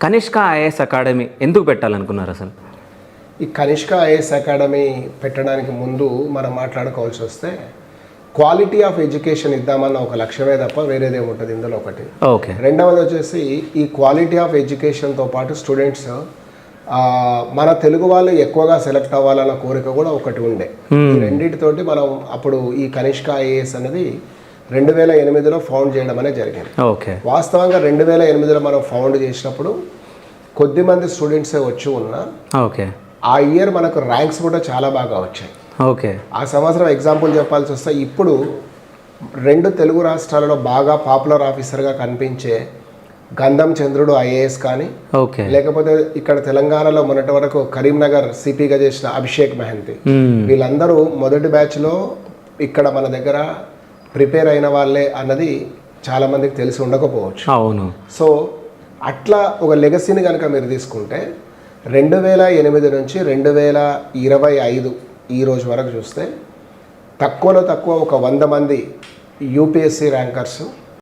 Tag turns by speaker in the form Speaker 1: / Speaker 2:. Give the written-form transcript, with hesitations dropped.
Speaker 1: Kanishka IAS academy ఎందుకు పెట్టాలనుకున్నారు అసలు?
Speaker 2: ఈ కనిష్క ఐఏఎస్ అకాడమీ పెట్టడానికి ముందు మనం మాట్లాడుకోవాల్సి వస్తే క్వాలిటీ ఆఫ్ ఎడ్యుకేషన్ ఇద్దామన్న ఒక లక్ష్యమే తప్ప వేరేదేముంటుంది ఇందులో ఒకటి.
Speaker 1: ఓకే.
Speaker 2: రెండవది వచ్చేసి ఈ క్వాలిటీ ఆఫ్ ఎడ్యుకేషన్తో పాటు స్టూడెంట్స్ మన తెలుగు వాళ్ళు ఎక్కువగా సెలెక్ట్ అవ్వాలన్న కోరిక కూడా ఒకటి ఉండే. ఈ రెండింటితోటి మనం అప్పుడు ఈ కనిష్క ఐఏఎస్ అనేది 2008లో ఫౌండ్ చేయడం అనేది జరిగింది.
Speaker 1: ఓకే.
Speaker 2: వాస్తవంగా 2008లో మనం ఫౌండ్ చేసినప్పుడు కొద్దిమంది స్టూడెంట్సే వచ్చి ఉన్నా
Speaker 1: ఓకే.
Speaker 2: ఆ ఇయర్ మనకు ర్యాంక్స్ కూడా చాలా బాగా వచ్చాయి.
Speaker 1: ఓకే.
Speaker 2: ఆ సంవత్సరం ఎగ్జాంపుల్ చెప్పాల్సి వస్తే ఇప్పుడు 2 తెలుగు రాష్ట్రాలలో బాగా పాపులర్ ఆఫీసర్గా కనిపించే గంధం చంద్రుడు ఐఏఎస్ కానీ,
Speaker 1: ఓకే,
Speaker 2: లేకపోతే ఇక్కడ తెలంగాణలో మొన్నటి వరకు కరీంనగర్ సిపిగా చేసిన అభిషేక్ మెహంతి, వీళ్ళందరూ మొదటి బ్యాచ్లో ఇక్కడ మన దగ్గర ప్రిపేర్ అయిన వాళ్ళే అన్నది చాలామందికి తెలిసి ఉండకపోవచ్చు.
Speaker 1: అవును.
Speaker 2: సో అట్లా ఒక లెగసీని కనుక మీరు తీసుకుంటే 2008 నుంచి 2025 ఈ రోజు వరకు చూస్తే తక్కువలో తక్కువ ఒక 100 మంది యూపీఎస్సీ ర్యాంకర్స్